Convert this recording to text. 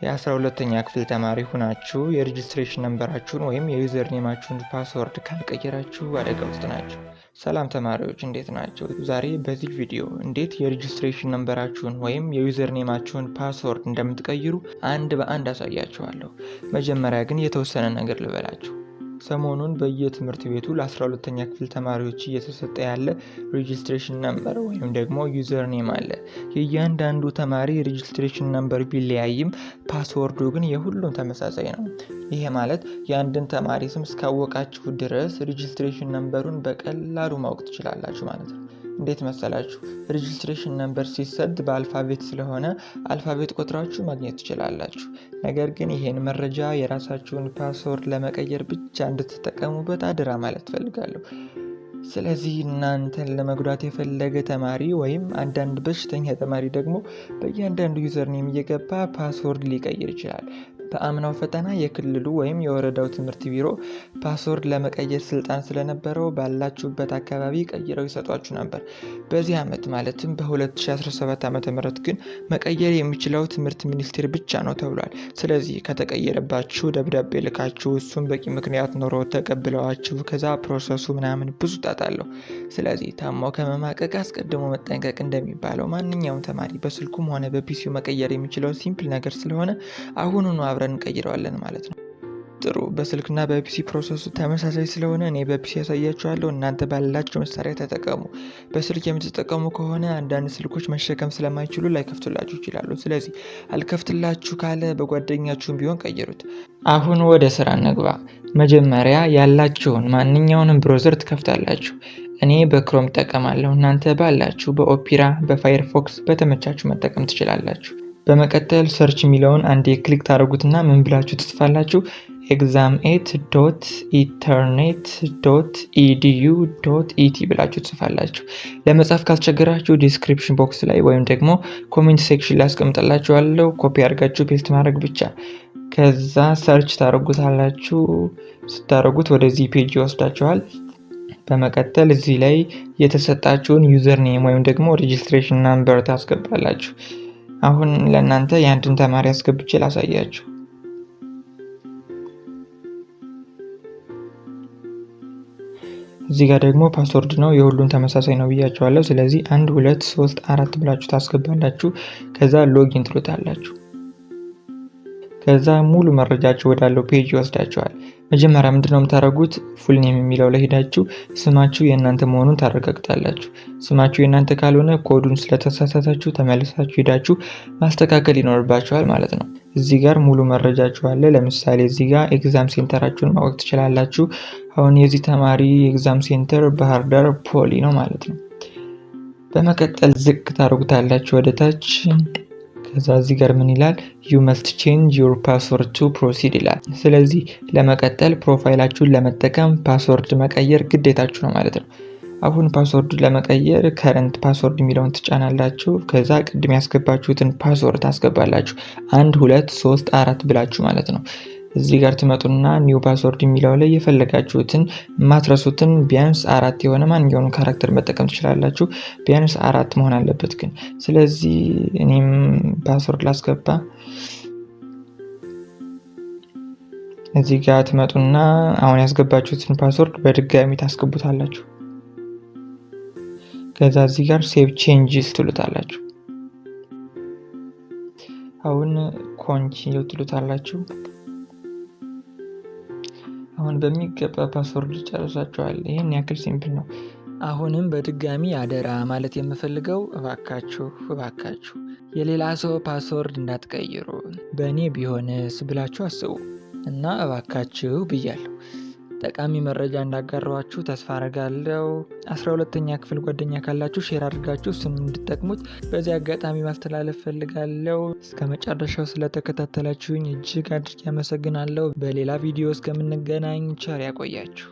የ12ኛ ክፍል ተማሪ ሆናችሁ የሬጅስትሬሽን ነምበራችሁን ወይም የዩዘር ኔማችሁን ፓስወርድ ካልቀየራችሁ አደጋ ውስጥ ናችሁ። ሰላም ተማሪዎች እንዴት ናቸው? ዛሬ በዚህ ቪዲዮ እንዴት የሬጅስትሬሽን ነምበራችሁን ወይም የዩዘር ኔማችሁን ፓስወርድ እንደምትቀይሩ አንድ በአንድ አሳያችኋለሁ። መጀመሪያ ግን የተወሰነ ነገር ልበላችሁ። ሰሞኑን በየትምህርት ቤቱ ለ12ኛ ክፍል ተማሪዎች እየተሰጠ ያለ ሬጅስትሬሽን ነምበር ወይም ደግሞ ዩዘር ኔም አለ። የእያንዳንዱ ተማሪ ሬጅስትሬሽን ነምበር ቢለያይም ፓስወርዱ ግን የሁሉም ተመሳሳይ ነው። ይሄ ማለት የአንድን ተማሪ ስም እስካወቃችሁ ድረስ ሬጅስትሬሽን ነምበሩን በቀላሉ ማወቅ ትችላላችሁ ማለት ነው። እንዴት መሰላችሁ? ሬጅስትሬሽን ነምበር ሲሰጥ በአልፋቤት ስለሆነ አልፋቤት ቆጥራችሁ ማግኘት ትችላላችሁ። ነገር ግን ይሄን መረጃ የራሳችሁን ፓስወርድ ለመቀየር ብቻ እንድትጠቀሙበት አደራ ማለት ፈልጋለሁ። ስለዚህ እናንተን ለመጉዳት የፈለገ ተማሪ ወይም አንዳንድ በሽተኛ ተማሪ ደግሞ በእያንዳንዱ ዩዘር ኔም እየገባ ፓስወርድ ሊቀይር ይችላል። በአምናው ፈተና የክልሉ ወይም የወረዳው ትምህርት ቢሮ ፓስወርድ ለመቀየር ስልጣን ስለነበረው ባላችሁበት አካባቢ ቀይረው ይሰጧችሁ ነበር። በዚህ ዓመት ማለትም በ2017 ዓ.ም ግን መቀየር የሚችለው ትምህርት ሚኒስቴር ብቻ ነው ተብሏል። ስለዚህ ከተቀየረባችሁ ደብዳቤ ልካችሁ እሱም በቂ ምክንያት ኖሮ ተቀብለዋችሁ ከዛ ፕሮሰሱ ምናምን ብዙ ጣጣ አለው። ስለዚህ ታማው ከመማቀቅ አስቀድሞ መጠንቀቅ እንደሚባለው ማንኛውም ተማሪ በስልኩም ሆነ በፒሲው መቀየር የሚችለው ሲምፕል ነገር ስለሆነ አሁኑኑ አብረን እንቀይረዋለን ማለት ነው። ጥሩ። በስልክና በፒሲ ፕሮሰሱ ተመሳሳይ ስለሆነ እኔ በፒሲ ያሳያችኋለሁ፣ እናንተ ባላችሁ መሳሪያ ተጠቀሙ። በስልክ የምትጠቀሙ ከሆነ አንዳንድ ስልኮች መሸከም ስለማይችሉ ላይከፍቱላችሁ ይችላሉ። ስለዚህ አልከፍትላችሁ ካለ በጓደኛችሁም ቢሆን ቀይሩት። አሁን ወደ ስራ እንግባ። መጀመሪያ ያላችሁን ማንኛውንም ብሮዘር ትከፍታላችሁ። እኔ በክሮም እጠቀማለሁ፣ እናንተ ባላችሁ በኦፔራ፣ በፋየርፎክስ በተመቻችሁ መጠቀም ትችላላችሁ። በመቀጠል ሰርች የሚለውን አንዴ ክሊክ ታደርጉትና ምን ብላችሁ ትጽፋላችሁ? exam8.ethernet.edu.et ብላችሁ ትጽፋላችሁ። ለመጻፍ ካልቸገራችሁ ዲስክሪፕሽን ቦክስ ላይ ወይም ደግሞ ኮሜንት ሴክሽን ላይ አስቀምጥላችኋለሁ። ኮፒ አድርጋችሁ ፔስት ማድረግ ብቻ። ከዛ ሰርች ታደርጉታላችሁ። ስታደርጉት ወደዚህ ፔጅ ይወስዳችኋል። በመቀጠል እዚህ ላይ የተሰጣችሁን ዩዘር ኔም ወይም ደግሞ ሬጅስትሬሽን ናምበር ታስገባላችሁ። አሁን ለእናንተ የአንድን ተማሪ አስገብቼ ላሳያችሁ። እዚህ ጋር ደግሞ ፓስወርድ ነው፣ የሁሉም ተመሳሳይ ነው ብያችኋለሁ። ስለዚህ 1 2 3 4 ብላችሁ ታስገባላችሁ። ከዛ ሎጊን ትሉታላችሁ። ከዛ ሙሉ መረጃችሁ ወዳለው ፔጅ ይወስዳችኋል። መጀመሪያ ምንድነው የምታደርጉት? ፉል ኔም የሚለው ላይ ሄዳችሁ ስማችሁ የእናንተ መሆኑን ታረጋግጣላችሁ። ስማችሁ የእናንተ ካልሆነ ኮዱን ስለተሳሳታችሁ ተመልሳችሁ ሄዳችሁ ማስተካከል ይኖርባችኋል ማለት ነው። እዚህ ጋር ሙሉ መረጃችሁ አለ። ለምሳሌ እዚህ ጋር ኤግዛም ሴንተራችሁን ማወቅ ትችላላችሁ። አሁን የዚህ ተማሪ ኤግዛም ሴንተር ባህር ዳር ፖሊ ነው ማለት ነው። በመቀጠል ዝቅ ታደርጉታላችሁ ወደ ታች። ከዛ እዚህ ጋር ምን ይላል? you must change your password to proceed ይላል። ስለዚህ ለመቀጠል ፕሮፋይላችሁን ለመጠቀም ፓስወርድ መቀየር ግዴታችሁ ነው ማለት ነው። አሁን ፓስወርድ ለመቀየር ከረንት ፓስወርድ የሚለውን ትጫናላችሁ። ከዛ ቅድም ያስገባችሁትን ፓስወርድ ታስገባላችሁ። 1 2 3 4 ብላችሁ ማለት ነው። እዚህ ጋር ትመጡና ኒው ፓስወርድ የሚለው ላይ የፈለጋችሁትን ማትረሱትን ቢያንስ 4 የሆነ ማንኛውንም ካራክተር መጠቀም ትችላላችሁ። ቢያንስ 4 መሆን አለበት ግን። ስለዚህ እኔም ፓስወርድ ላስገባ። እዚህ ጋር ትመጡና አሁን ያስገባችሁትን ፓስወርድ በድጋሚ ታስገቡታላችሁ። ከዛ እዚህ ጋር ሴቭ ቼንጅስ ትሉታላችሁ። አሁን ኮንቲኒው ትሉታላችሁ። አሁን በሚገባ ፓስወርድ ጨርሳችኋል። ይሄን ያክል ሲምፕል ነው። አሁንም በድጋሚ አደራ ማለት የምፈልገው እባካችሁ የሌላ ሰው ፓስወርድ እንዳትቀይሩ። በእኔ ቢሆንስ ብላችሁ አስቡ እና እባካችሁ ብያለሁ። ጠቃሚ መረጃ እንዳጋራችሁ ተስፋ አደርጋለሁ። 12ኛ ክፍል ጓደኛ ካላችሁ ሼር አድርጋችሁ እሱን እንድትጠቅሙት በዚህ አጋጣሚ ማስተላለፍ ፈልጋለሁ። እስከ መጨረሻው ስለተከታተላችሁኝ እጅግ አድርጌ አመሰግናለሁ። በሌላ ቪዲዮ እስከምንገናኝ ቸር ያቆያችሁ።